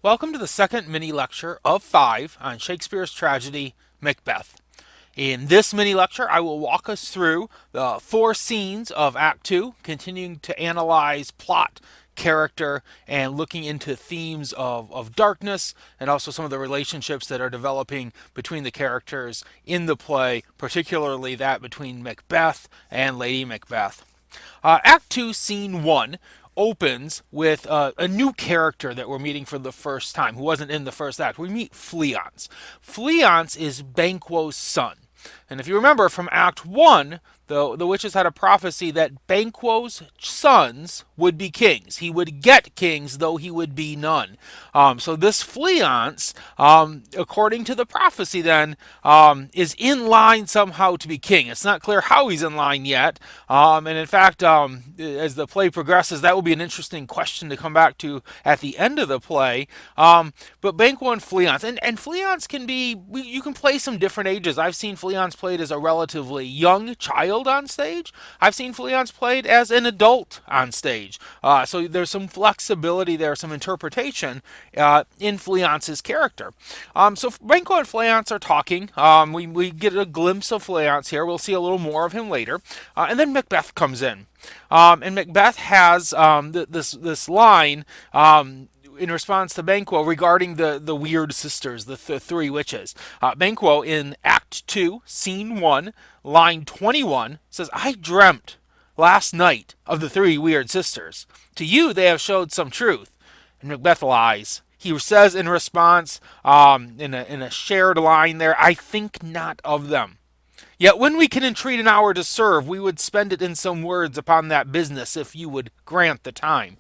Welcome to the second mini lecture of 5 on Shakespeare's tragedy, Macbeth. In this mini lecture, I will walk us through the 4 scenes of Act 2, continuing to analyze plot, character, and looking into themes of darkness and also some of the relationships that are developing between the characters in the play, particularly that between Macbeth and Lady Macbeth. Act 2, Scene 1 opens with a new character that we're meeting for the first time, who wasn't in the first act. We meet Fleance. Fleance is Banquo's son. And if you remember from Act 1, the witches had a prophecy that Banquo's sons would be kings. He would get kings, though he would be none. So this Fleance, according to the prophecy then, is in line somehow to be king. It's not clear how he's in line yet. And in fact, as the play progresses, that will be an interesting question to come back to at the end of the play. But Banquo and Fleance. And Fleance can be, you can play some different ages. I've seen Fleance played as a relatively young child on stage. I've seen Fleance played as an adult on stage. So there's some flexibility there, some interpretation in Fleance's character. So Banquo and Fleance are talking. We get a glimpse of Fleance here. We'll see a little more of him later. And then Macbeth comes in. And Macbeth has this line in response to Banquo regarding the weird sisters, the 3 witches. Banquo in Act 2, Scene 1, line 21 says, "I dreamt last night of the 3 weird sisters. To you they have showed some truth." And Macbeth lies. He says in response, in a shared line there, "I think not of them. Yet when we can entreat an hour to serve, we would spend it in some words upon that business, if you would grant the time."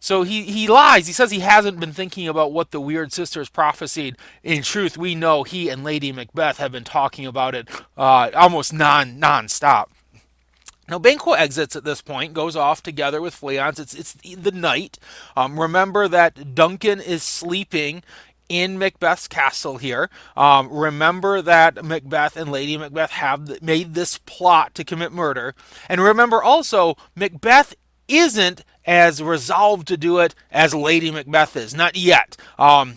So he lies. He says he hasn't been thinking about what the weird sisters prophesied. In truth, we know he and Lady Macbeth have been talking about it almost non-stop. Now, Banquo exits at this point, goes off together with Fleance. It's the night. Remember that Duncan is sleeping in Macbeth's castle here. Remember that Macbeth and Lady Macbeth have made this plot to commit murder. And remember also, Macbeth isn't as resolved to do it as Lady Macbeth is. Not yet.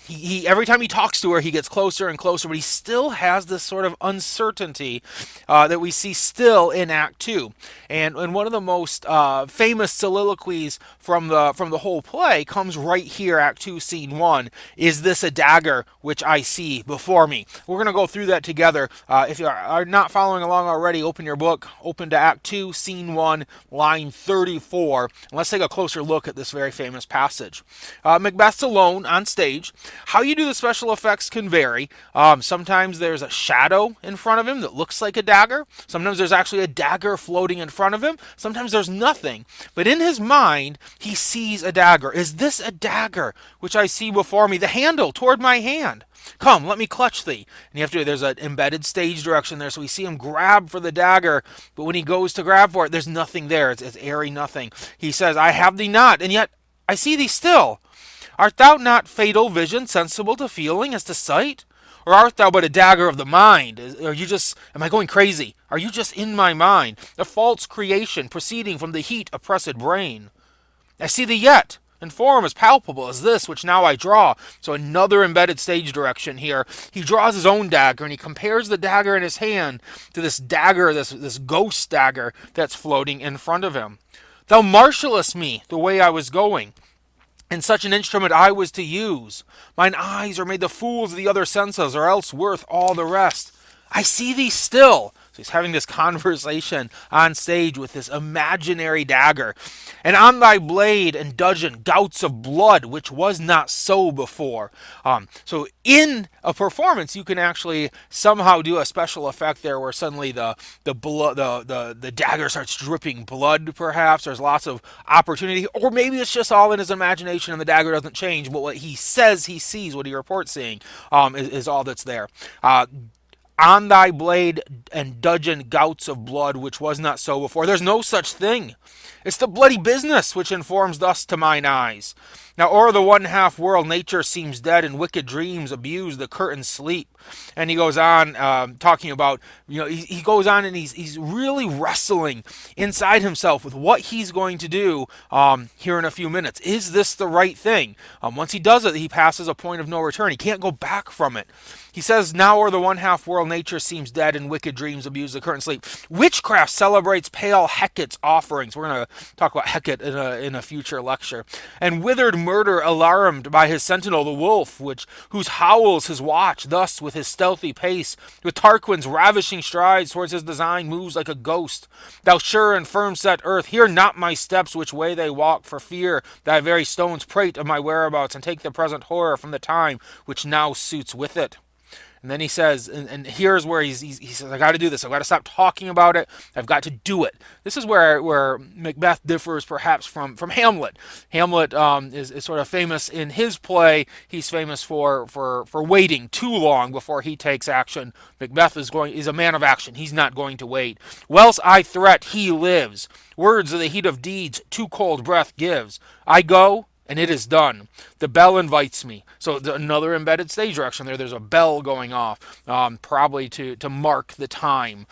He every time he talks to her, he gets closer and closer, but he still has this sort of uncertainty that we see still in Act 2. And one of the most famous soliloquies from the whole play comes right here, Act 2, Scene 1. "Is this a dagger which I see before me?" We're going to go through that together. If you are not following along already, open your book, open to Act 2, Scene 1, line 34. And let's take a closer look at this very famous passage. Macbeth's alone on stage. How you do the special effects can vary. Sometimes there's a shadow in front of him that looks like a dagger. Sometimes there's actually a dagger floating in front of him. Sometimes there's nothing. But in his mind, he sees a dagger. "Is this a dagger which I see before me? The handle toward my hand. Come, let me clutch thee." And you have to, there's an embedded stage direction there, so we see him grab for the dagger, but when he goes to grab for it, there's nothing there. It's airy nothing. He says, "I have thee not, and yet I see thee still. Art thou not fatal vision, sensible to feeling as to sight? Or art thou but a dagger of the mind? Am I going crazy? Are you just in my mind, a false creation proceeding from the heat oppressed brain? I see thee yet, in form as palpable as this which now I draw." So another embedded stage direction here. He draws his own dagger, and he compares the dagger in his hand to this dagger, this ghost dagger that's floating in front of him. "Thou marshallest me the way I was going, and such an instrument I was to use. Mine eyes are made the fools of the other senses, or else worth all the rest. I see thee still." So he's having this conversation on stage with this imaginary dagger. "And on thy blade and dudgeon gouts of blood, which was not so before." So in a performance, you can actually somehow do a special effect there, where suddenly the blood, the dagger starts dripping blood. Perhaps there's lots of opportunity, or maybe it's just all in his imagination, and the dagger doesn't change. But what he says he sees, what he reports seeing, is all that's there. "On thy blade and dudgeon gouts of blood, which was not so before." There's no such thing. It's the bloody business which informs thus to mine eyes. Now o'er the one half world nature seems dead, and wicked dreams abuse the curtained sleep. And he goes on talking about, he goes on and he's really wrestling inside himself with what he's going to do here in a few minutes. Is this the right thing? Once he does it, he passes a point of no return. He can't go back from it. He says, now o'er the one half world nature seems dead, and wicked dreams abuse the current sleep. Witchcraft celebrates pale Hecate's offerings. We're going to talk about Hecate in a future lecture. And withered murder alarmed by his sentinel, the wolf, whose howls his watch, thus with his stealthy pace, with Tarquin's ravishing strides towards his design, moves like a ghost. Thou sure and firm set earth, hear not my steps which way they walk, for fear thy very stones prate of my whereabouts, and take the present horror from the time which now suits with it. And then he says, and here's where he says, I got to do this. I've got to stop talking about it. I've got to do it. This is where Macbeth differs perhaps from Hamlet. Hamlet is sort of famous in his play. He's famous for waiting too long before he takes action. Macbeth is a man of action. He's not going to wait. Whilst I threat, he lives. Words of the heat of deeds, too cold breath gives. I go, and it is done. The bell invites me. So another embedded stage direction there. There's a bell going off, probably to mark the time.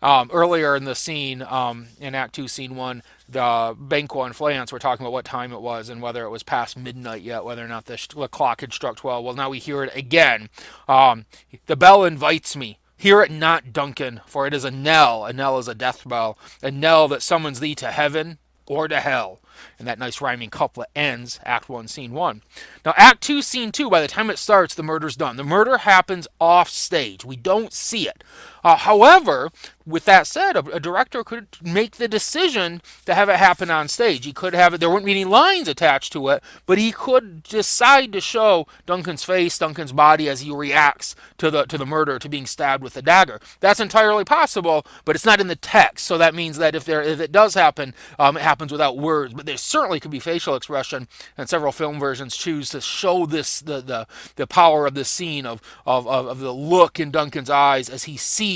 Earlier in the scene, in Act 2, Scene 1, the Banquo and Fleance were talking about what time it was and whether it was past midnight yet, whether or not the clock had struck 12. Well, now we hear it again. The bell invites me. Hear it not, Duncan, for it is a knell. A knell is a death bell. A knell that summons thee to heaven or to hell. And that nice rhyming couplet ends Act 1, Scene 1. Now, Act 2, Scene 2, by the time it starts, the murder's done. The murder happens off stage. We don't see it. However, with that said, a director could make the decision to have it happen on stage. He could have it, there wouldn't be any lines attached to it, but he could decide to show Duncan's face, Duncan's body as he reacts to the murder, to being stabbed with a dagger. That's entirely possible, but it's not in the text. So that means that if it does happen, it happens without words. But there certainly could be facial expression, and several film versions choose to show this the power of this scene of the look in Duncan's eyes as he sees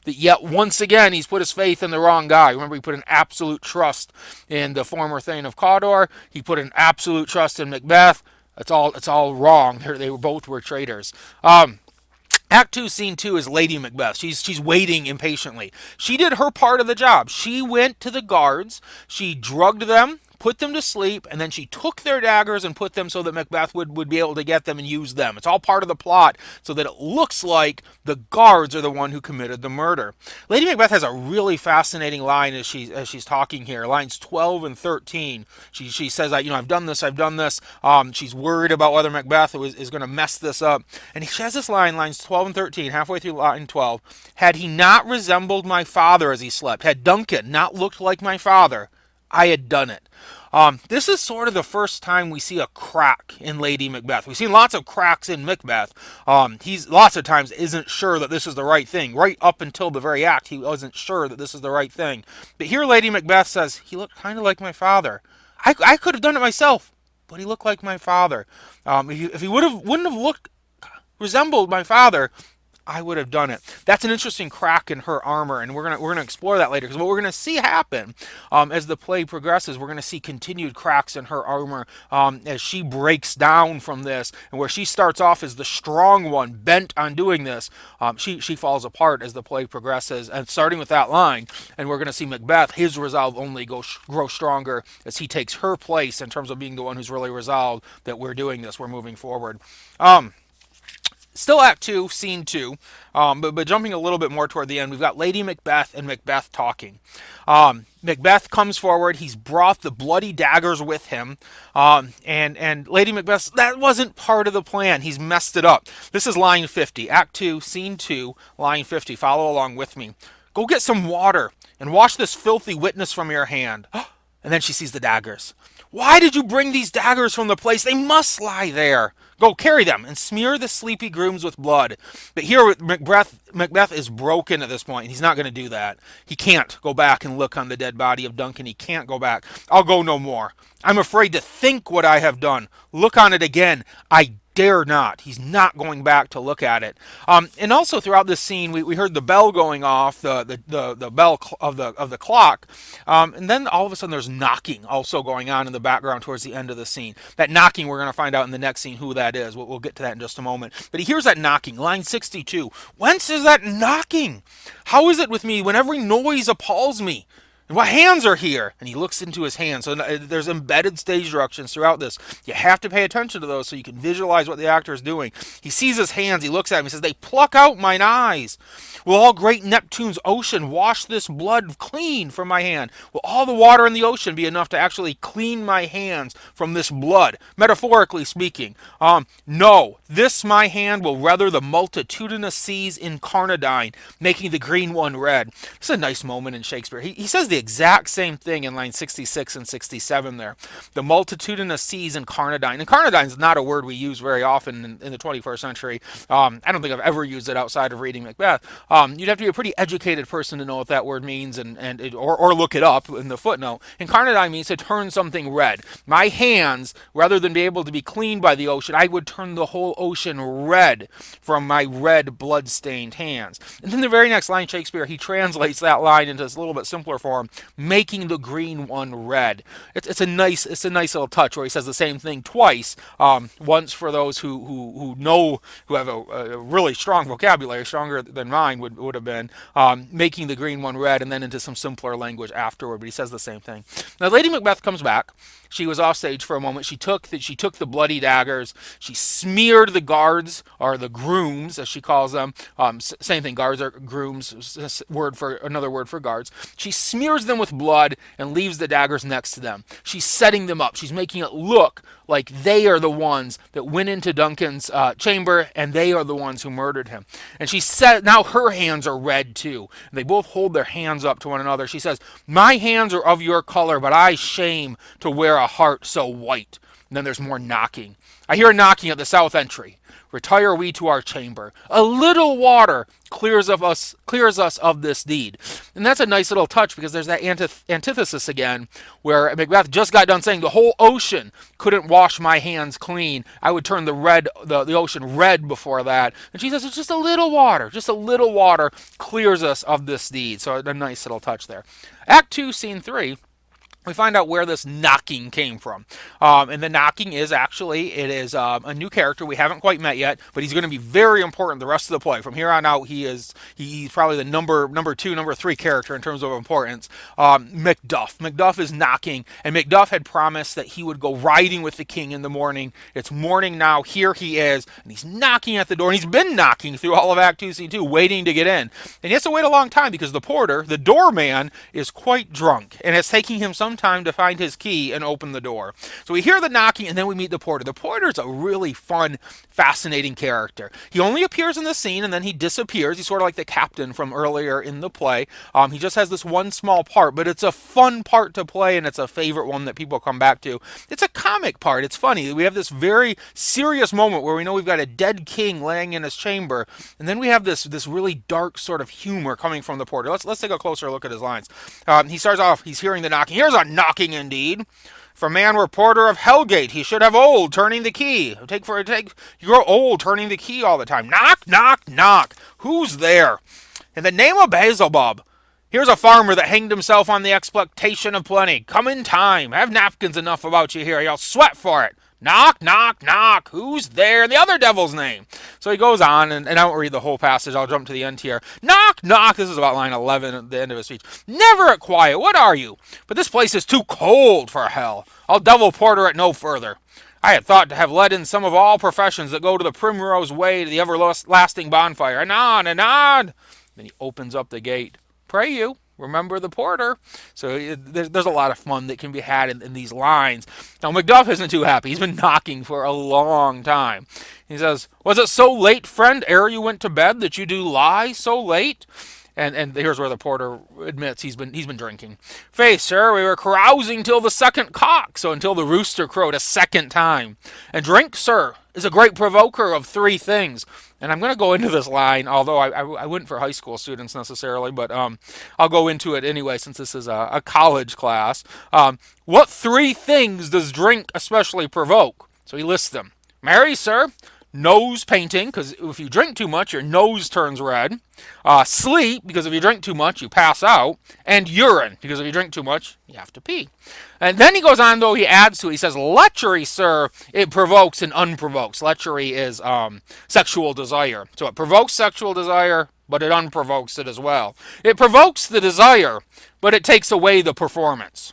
that yet once again he's put his faith in the wrong guy. Remember, he put an absolute trust in the former Thane of Cawdor. He put an absolute trust in Macbeth. It's all wrong. They both were traitors. Act 2, Scene 2 is Lady Macbeth. She's waiting impatiently. She did her part of the job. She went to the guards. She drugged them, put them to sleep, and then she took their daggers and put them so that Macbeth would be able to get them and use them. It's all part of the plot so that it looks like the guards are the one who committed the murder. Lady Macbeth has a really fascinating line as she's talking here. Lines 12 and 13. She says, I've done this. She's worried about whether Macbeth is going to mess this up. And she has this line, lines 12 and 13, halfway through line 12. Had he not resembled my father as he slept, had Duncan not looked like my father, I had done it. This is sort of the first time we see a crack in Lady Macbeth. We've seen lots of cracks in Macbeth. He's lots of times isn't sure that this is the right thing. Right up until the very act, he wasn't sure that this is the right thing. But here Lady Macbeth says, he looked kind of like my father. I could have done it myself, but he looked like my father. If he wouldn't have resembled my father, I would have done it. That's an interesting crack in her armor, and we're gonna explore that later. Because what we're gonna see happen as the play progresses, we're gonna see continued cracks in her armor as she breaks down from this, and where she starts off as the strong one, bent on doing this, she falls apart as the play progresses. And starting with that line, and we're gonna see Macbeth, his resolve only grow stronger as he takes her place in terms of being the one who's really resolved that we're doing this, we're moving forward. Still Act 2, Scene 2, but jumping a little bit more toward the end, we've got Lady Macbeth and Macbeth talking. Macbeth comes forward. He's brought the bloody daggers with him. And Lady Macbeth, that wasn't part of the plan. He's messed it up. This is line 50. Act 2, Scene 2, line 50. Follow along with me. Go get some water and wash this filthy witness from your hand. And then she sees the daggers. Why did you bring these daggers from the place? They must lie there. Go, carry them, and smear the sleepy grooms with blood. But here, Macbeth is broken at this point, and he's not going to do that. He can't go back and look on the dead body of Duncan. He can't go back. I'll go no more. I'm afraid to think what I have done. Look on it again. I dare not. He's not going back to look at it. And also throughout this scene, we heard the bell going off, the bell of the clock, and then all of a sudden there's knocking also going on in the background towards the end of the scene. That knocking, we're going to find out in the next scene who that is. We'll get to that in just a moment. But he hears that knocking, line 62. Whence is that knocking? How is it with me when every noise appalls me? And what hands are here? And he looks into his hands. So there's embedded stage directions throughout this. You have to pay attention to those so you can visualize what the actor is doing. He sees his hands. He looks at him. He says, they pluck out mine eyes. Will all great Neptune's ocean wash this blood clean from my hand? Will all the water in the ocean be enough to actually clean my hands from this blood? Metaphorically speaking. No. This my hand will weather the multitudinous seas incarnadine, making the green one red. This is a nice moment in Shakespeare. He says the exact same thing in line 66 and 67 there. The multitudinous seas incarnadine. Incarnadine is not a word we use very often in the 21st century. I don't think I've ever used it outside of reading Macbeth. You'd have to be a pretty educated person to know what that word means or look it up in the footnote. Incarnadine means to turn something red. My hands, rather than be able to be cleaned by the ocean, I would turn the whole ocean red from my red blood-stained hands. And then the very next line, Shakespeare, he translates that line into this little bit simpler form, making the green one red. It's a nice little touch where he says the same thing twice. Once for those who know, who have a really strong vocabulary, stronger than mine would have been, making the green one red, and then into some simpler language afterward. But he says the same thing. Now, Lady Macbeth comes back. She was off stage for a moment. She took the bloody daggers. She smeared the guards, or the grooms, as she calls them. Same thing. Guards are grooms. Another word for guards. She smears them with blood and leaves the daggers next to them. She's setting them up. She's making it look like they are the ones that went into Duncan's chamber, and they are the ones who murdered him. And she said, now her hands are red too. And they both hold their hands up to one another. She says, my hands are of your color, but I shame to wear a heart so white. And then there's more knocking. I hear knocking at the south entry. Retire we to our chamber. A little water clears us of this deed. And that's a nice little touch, because there's that antithesis again, where Macbeth just got done saying the whole ocean couldn't wash my hands clean. I would turn the ocean red before that. And she says, it's just a little water clears us of this deed. So a nice little touch there. Act 2, Scene 3. We find out where this knocking came from. And the knocking is actually, it is a new character we haven't quite met yet, but he's going to be very important the rest of the play. From here on out, he's probably the number 2, number 3 character in terms of importance. Macduff. Macduff is knocking, and Macduff had promised that he would go riding with the king in the morning. It's morning now. Here he is, and he's knocking at the door, and he's been knocking through all of Act 2, Scene 2, waiting to get in. And he has to wait a long time because the porter, the doorman, is quite drunk, and it's taking him some time to find his key and open the door. So we hear the knocking, and then we meet the porter. The porter's a really fun, fascinating character. He only appears in the scene, and then he disappears. He's sort of like the captain from earlier in the play. He just has this one small part, but it's a fun part to play, and it's a favorite one that people come back to. It's a comic part. It's funny. We have this very serious moment where we know we've got a dead king laying in his chamber, and then we have this really dark sort of humor coming from the porter. Let's take a closer look at his lines. He starts off, he's hearing the knocking. Here's a knocking indeed. If a man were porter of Hellgate, he should have old turning the key. You grow old turning the key all the time. Knock, knock, knock. Who's there? In the name of Beelzebub. Here's a farmer that hanged himself on the expectation of plenty. Come in time. Have napkins enough about you here. You'll sweat for it. Knock, knock, knock. Who's there in the other devil's name? So he goes on, and I won't read the whole passage. I'll jump to the end here. Knock, knock. This is about line 11 at the end of his speech. Never at quiet. What are you? But this place is too cold for hell. I'll devil porter it no further. I had thought to have let in some of all professions that go to the primrose way to the everlasting bonfire. Anon, anon. Then he opens up the gate. Pray you. Remember the porter. So there's a lot of fun that can be had in these lines. Now, Macduff isn't too happy. He's been knocking for a long time. He says, was it so late, friend, ere you went to bed, that you do lie so late? And here's where the porter admits he's been drinking. Faith, sir, we were carousing till the second cock, so until the rooster crowed a second time. And drink, sir, is a great provoker of 3 things. And I'm going to go into this line, although I wouldn't for high school students necessarily, but I'll go into it anyway since this is a college class. What 3 things does drink especially provoke? So he lists them. Mary, sir, nose painting, because if you drink too much, your nose turns red. Sleep, because if you drink too much, you pass out. And urine, because if you drink too much, you have to pee. And then he goes on, though, he adds to it, he says, lechery, sir, it provokes and unprovokes. Lechery is sexual desire. So it provokes sexual desire, but it unprovokes it as well. It provokes the desire, but it takes away the performance.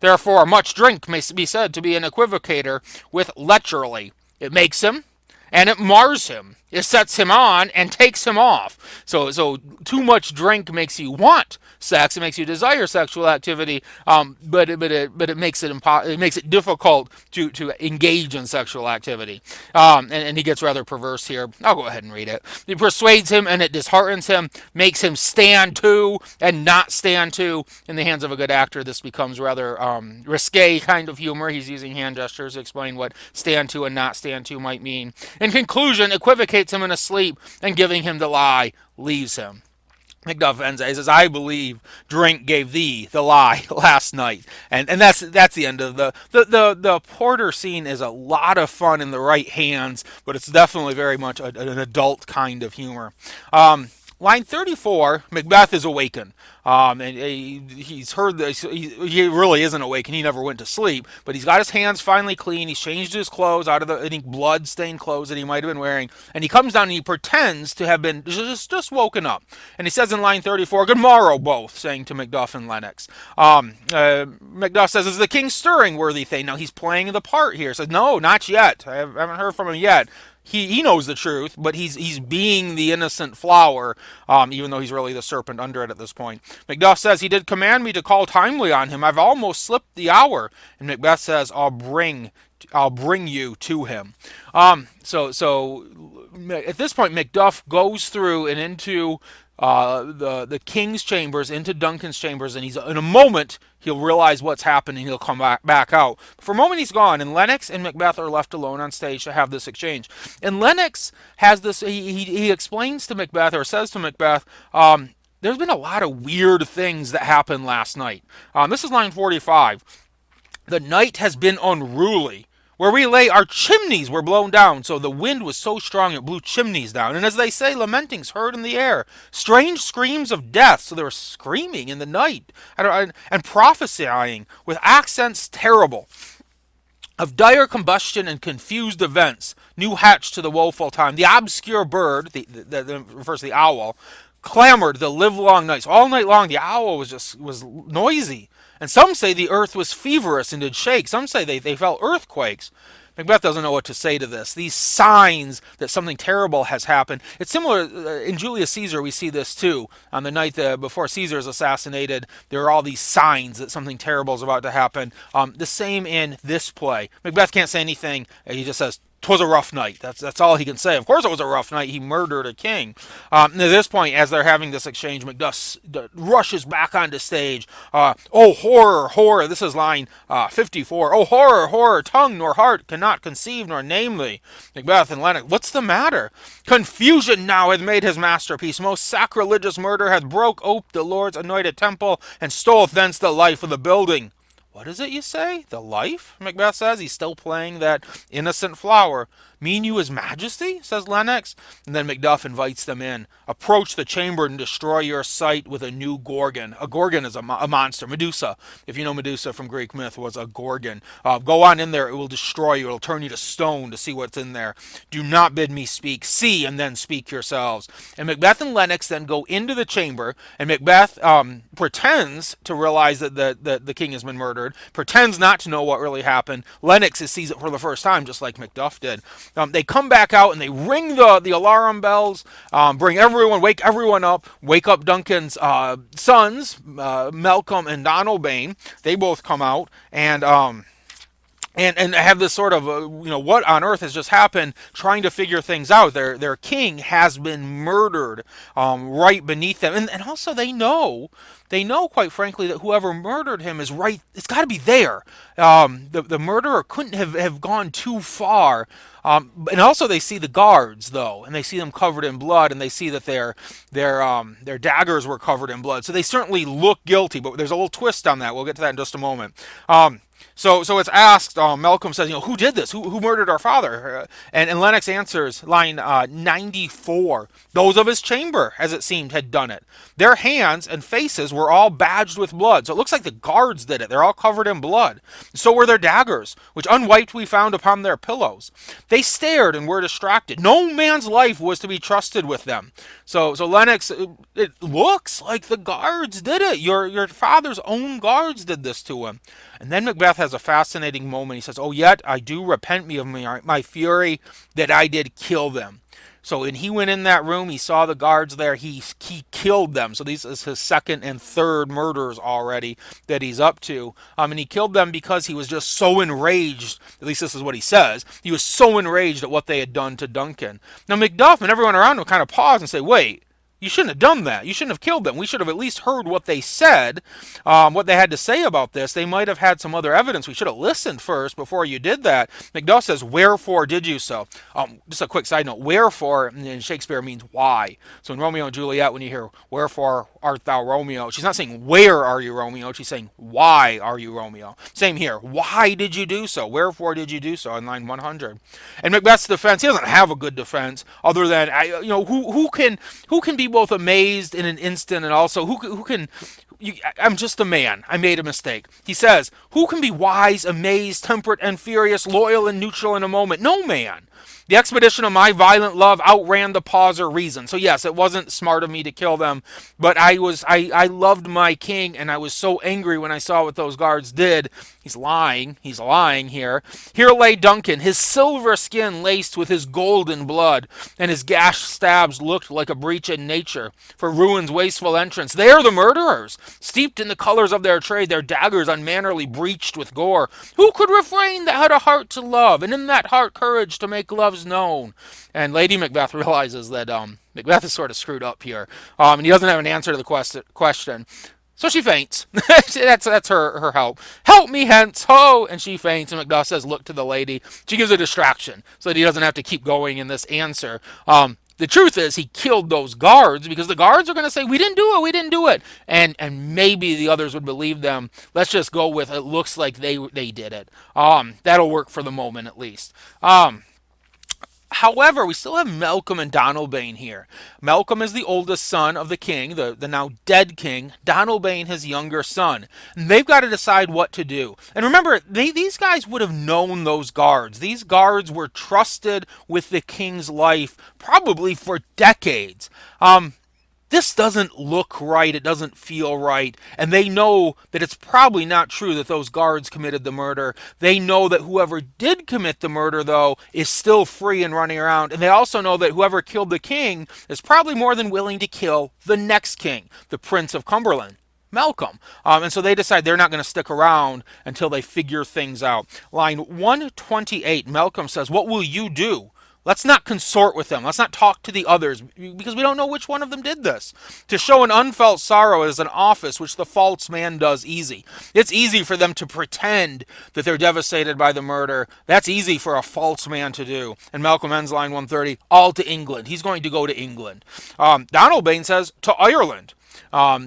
Therefore, much drink may be said to be an equivocator with lecherly. It makes him, and it mars him. It sets him on and takes him off. So too much drink makes you want sex. It makes you desire sexual activity, but it makes it difficult to engage in sexual activity. And he gets rather perverse here. I'll go ahead and read it. It persuades him and it disheartens him, makes him stand to and not stand to. In the hands of a good actor, this becomes rather risque kind of humor. He's using hand gestures to explain what stand to and not stand to might mean. In conclusion, equivocates him in a sleep and giving him the lie leaves him. Macduff ends it. He says, I believe drink gave thee the lie last night. And that's the end of the Porter scene is a lot of fun in the right hands, but it's definitely very much an adult kind of humor. Line 34, Macbeth is awakened. And he's heard this. He really isn't awake, and he never went to sleep. But he's got his hands finally clean. He's changed his clothes out of the any blood-stained clothes that he might have been wearing. And he comes down and he pretends to have been just woken up. And he says in line 34, "Good morrow, both," saying to Macduff and Lennox. Macduff says, "Is the king stirring, worthy thing?" Now he's playing the part here. He says, "No, not yet. I haven't heard from him yet." He knows the truth, but he's being the innocent flower, even though he's really the serpent under it at this point. Macduff says, "He did command me to call timely on him. I've almost slipped the hour." And Macbeth says, I'll bring you to him." So at this point, Macduff goes through and into the king's chambers, into Duncan's chambers, and he's in a moment he'll realize what's happening. He'll come back out. For a moment he's gone, and Lennox and Macbeth are left alone on stage to have this exchange. And Lennox has this. He explains to Macbeth, or says to Macbeth, "There's been a lot of weird things that happened last night." This is line 45. "The night has been unruly. Where we lay, our chimneys were blown down, so the wind was so strong it blew chimneys down. And as they say, lamentings heard in the air. Strange screams of death," so they were screaming in the night, and prophesying with accents terrible, "of dire combustion and confused events, new hatched to the woeful time. The obscure bird," that refers to the owl, "clamored the livelong nights." All night long, the owl was noisy. And some say the earth was feverish and did shake. Some say they felt earthquakes. Macbeth doesn't know what to say to this. These signs that something terrible has happened. It's similar in Julius Caesar. We see this too. On the night before Caesar is assassinated, there are all these signs that something terrible is about to happen. The same in this play. Macbeth can't say anything. He just says, "'Twas a rough night." That's all he can say. Of course it was a rough night. He murdered a king. At this point, as they're having this exchange, Macduff rushes back onto stage. "Oh, horror, horror." This is line 54. "Oh, horror, horror, tongue nor heart cannot conceive nor name thee." Macbeth and Lennox, "What's the matter?" "Confusion now hath made his masterpiece. Most sacrilegious murder hath broke ope the Lord's anointed temple, and stole thence the life of the building." "What is it you say? The life?" Macbeth says. He's still playing that innocent flower. "Mean you his majesty?" says Lennox. And then Macduff invites them in. "Approach the chamber and destroy your sight with a new Gorgon." A Gorgon is a monster. Medusa, if you know Medusa from Greek myth, was a Gorgon. Go on in there. It will destroy you. It will turn you to stone to see what's in there. "Do not bid me speak. See, and then speak yourselves." And Macbeth and Lennox then go into the chamber, and Macbeth pretends to realize that the king has been murdered, pretends not to know what really happened. Lennox sees it for the first time, just like Macduff did. They come back out and they ring the alarm bells, wake everyone up, wake up Duncan's sons, Malcolm and Donalbain. They both come out and have this sort of what on earth has just happened, trying to figure things out. Their king has been murdered right beneath them, and also they know quite frankly that whoever murdered him is right. It's got to be there. The murderer couldn't have gone too far. And also they see the guards though, and they see them covered in blood, and they see that their daggers were covered in blood. So they certainly look guilty, but there's a little twist on that. We'll get to that in just a moment. So it's asked. Malcolm says, who did this? Who murdered our father? And Lennox answers, line 94. Those of his chamber, as it seemed, had done it. Their hands and faces were all badged with blood. So it looks like the guards did it. They're all covered in blood. So were their daggers, which unwiped we found upon their pillows. They stared and were distracted. No man's life was to be trusted with them. So Lennox, it looks like the guards did it. Your father's own guards did this to him. And then Macbeth has a fascinating moment. He says, "Oh, yet I do repent me of my fury that I did kill them." So when he went in that room, he saw the guards there. He killed them. So these is his second and third murders already that he's up to. And he killed them because he was just so enraged. At least this is what he says. He was so enraged at what they had done to Duncan. Now Macduff and everyone around him kind of pause and say, "Wait. You shouldn't have done that. You shouldn't have killed them. We should have at least heard what they said, what they had to say about this. They might have had some other evidence. We should have listened first before you did that." Macduff says, "Wherefore did you so?" Just a quick side note. Wherefore in Shakespeare means why. So in Romeo and Juliet, when you hear, "Wherefore art thou Romeo?" she's not saying, "Where are you Romeo?" She's saying, "Why are you Romeo?" Same here. Why did you do so? Wherefore did you do so? In line 100. And Macbeth's defense, he doesn't have a good defense other than, who can be both amazed in an instant and also who can. I'm just a man. I made a mistake. He says, "Who can be wise, amazed, temperate, and furious, loyal and neutral in a moment? No man. The expedition of my violent love outran the pause or reason." So yes, it wasn't smart of me to kill them, but I loved my king, and I was so angry when I saw what those guards did. He's lying here. Here lay Duncan, his silver skin laced with his golden blood, and his gashed stabs looked like a breach in nature, for ruin's wasteful entrance. They are the murderers, steeped in the colors of their trade, their daggers unmannerly breached with gore. Who could refrain that had a heart to love, and in that heart courage to make love's known? And Lady Macbeth realizes that Macbeth is sort of screwed up here, and he doesn't have an answer to the question. So she faints. that's her help. "Help me hence, ho!" And she faints, and Macduff says, "Look to the lady." She gives a distraction so that he doesn't have to keep going in this answer. The truth is he killed those guards because the guards are going to say, we didn't do it. And maybe the others would believe them. Let's just go with it looks like they did it. That'll work for the moment at least. However, we still have Malcolm and Donalbain here. Malcolm is the oldest son of the king, the now dead king. Donalbain, his younger son. And they've got to decide what to do. And remember, these guys would have known those guards. These guards were trusted with the king's life probably for decades. This doesn't look right, it doesn't feel right, and they know that it's probably not true that those guards committed the murder. They know that whoever did commit the murder, though, is still free and running around, and they also know that whoever killed the king is probably more than willing to kill the next king, the Prince of Cumberland. Malcolm. And so they decide they're not going to stick around until they figure things out. Line 128, Malcolm says, "What will you do? Let's not consort with them. Let's not talk to the others, because we don't know which one of them did this. To show an unfelt sorrow is an office which the false man does easy. It's easy for them to pretend that they're devastated by the murder. That's easy for a false man to do." And Malcolm ends line 130, "All to England." He's going to go to England. Donalbain says, "To Ireland."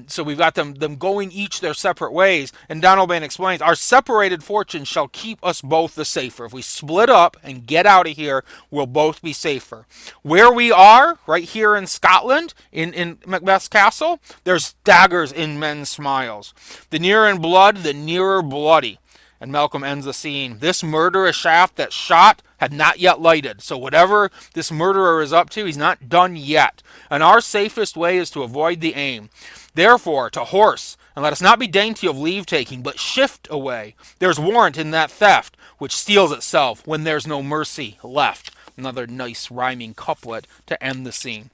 So we've got them going each their separate ways. And Donalbain explains, "Our separated fortunes shall keep us both the safer. If we split up and get out of here, we'll both be safer. Where we are, right here in Scotland, in Macbeth's castle, there's daggers in men's smiles. The nearer in blood, the nearer bloody." And Malcolm ends the scene. "This murderous shaft that shot had not yet lighted. So whatever this murderer is up to, he's not done yet. And our safest way is to avoid the aim. Therefore, to horse, and let us not be dainty of leave-taking, but shift away. There's warrant in that theft, which steals itself when there's no mercy left." Another nice rhyming couplet to end the scene.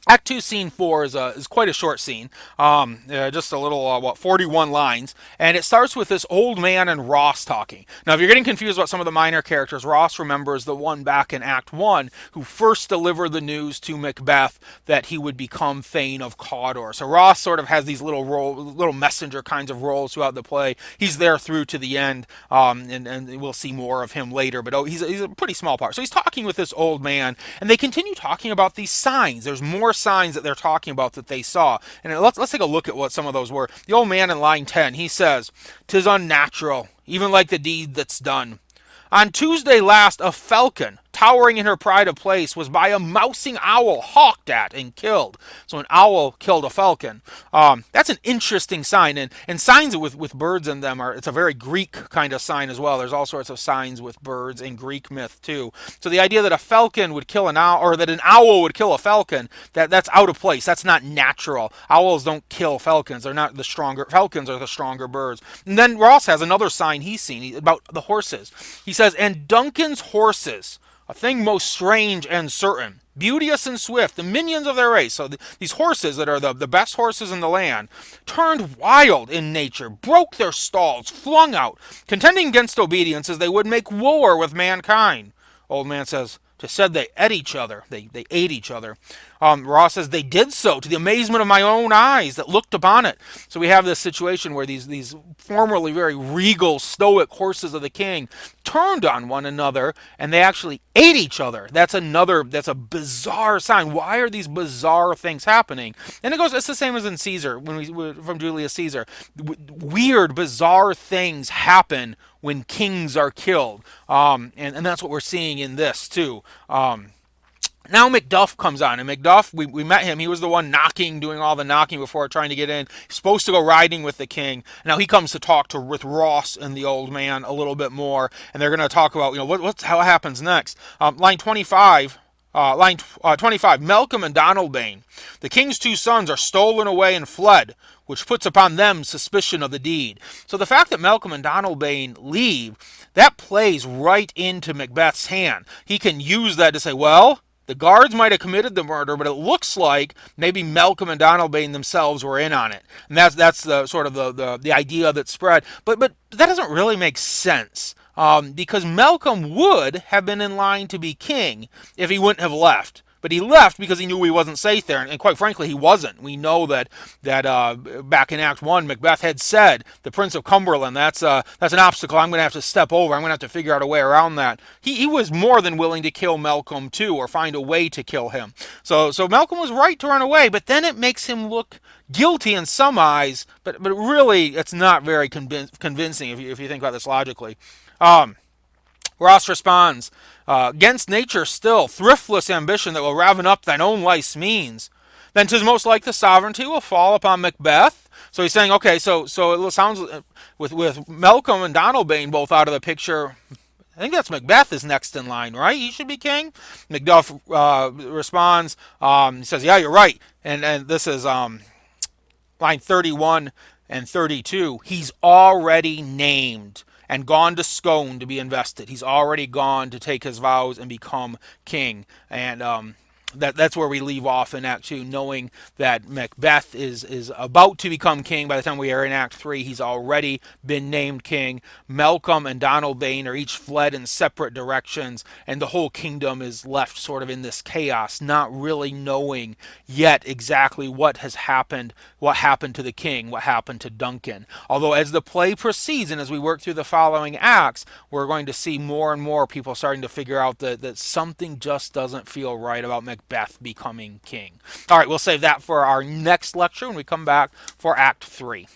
Act 2, Scene 4 is quite a short scene, just a little, 41 lines, and it starts with this old man and Ross talking. Now, if you're getting confused about some of the minor characters, Ross, remember, is the one back in Act 1 who first delivered the news to Macbeth that he would become Thane of Cawdor. So Ross sort of has these little messenger kinds of roles throughout the play. He's there through to the end, and we'll see more of him later, but he's a pretty small part. So he's talking with this old man, and they continue talking about these signs. There's more signs that they're talking about that they saw. And let's take a look at what some of those were. The old man in line 10, he says, "'Tis unnatural, even like the deed that's done. On Tuesday last, a falcon, towering in her pride of place, was by a mousing owl hawked at and killed." So an owl killed a falcon. That's an interesting sign, and signs with birds in them it's a very Greek kind of sign as well. There's all sorts of signs with birds in Greek myth too. So the idea that a falcon would kill an owl, or that an owl would kill a falcon, that's out of place. That's not natural. Owls don't kill falcons. They're not the stronger. Falcons are the stronger birds. And then Ross has another sign he's seen about the horses. He says, "And Duncan's horses, a thing most strange and certain, beauteous and swift, the minions of their race." So these horses that are the best horses in the land, turned wild in nature, broke their stalls, flung out, contending against obedience as they would make war with mankind. Old man says, "'Tis said they ate each other." They ate each other. Ross says, "They did so to the amazement of my own eyes that looked upon it." So we have this situation where these formerly very regal, stoic horses of the king turned on one another, and they actually ate each other. That's a bizarre sign. Why are these bizarre things happening? And it's the same as in Caesar, from Julius Caesar. Weird, bizarre things happen when kings are killed. And that's what we're seeing in this too. Now Macduff comes on, and Macduff, we met him. He was the one doing all the knocking before trying to get in. He's supposed to go riding with the king. Now he comes to talk with Ross and the old man a little bit more, and they're going to talk about how it happens next. Line 25. Line 25, Malcolm and Donalbain. "The king's two sons are stolen away and fled, which puts upon them suspicion of the deed." So the fact that Malcolm and Donalbain leave, that plays right into Macbeth's hand. He can use that to say, well, the guards might have committed the murder, but it looks like maybe Malcolm and Donalbain themselves were in on it. And that's the sort of the idea that spread. But that doesn't really make sense. Because Malcolm would have been in line to be king if he wouldn't have left. But he left because he knew he wasn't safe there, and quite frankly, he wasn't. We know that back in Act 1, Macbeth had said, "The Prince of Cumberland, that's an obstacle I'm going to have to step over. I'm going to have to figure out a way around that." He was more than willing to kill Malcolm too, or find a way to kill him. So Malcolm was right to run away, but then it makes him look guilty in some eyes, but really it's not very convincing if you think about this logically. Ross responds, "'Gainst nature still, thriftless ambition that will raven up thine own life's means. Then 'tis most like the sovereignty will fall upon Macbeth." So he's saying, okay, so it sounds with Malcolm and Donalbain both out of the picture, I think that's Macbeth is next in line, right? He should be king. Macduff responds, he says, "Yeah, you're right." And this is line 31 and 32. "He's already named and gone to Scone to be invested." He's already gone to take his vows and become king. And that's where we leave off in Act 2, knowing that Macbeth is about to become king. By the time we are in Act 3, he's already been named king. Malcolm and Donalbain are each fled in separate directions, and the whole kingdom is left sort of in this chaos, not really knowing yet exactly what has happened, what happened to the king, what happened to Duncan. Although as the play proceeds and as we work through the following acts, we're going to see more and more people starting to figure out that something just doesn't feel right about Macbeth becoming king. All right, we'll save that for our next lecture when we come back for Act 3.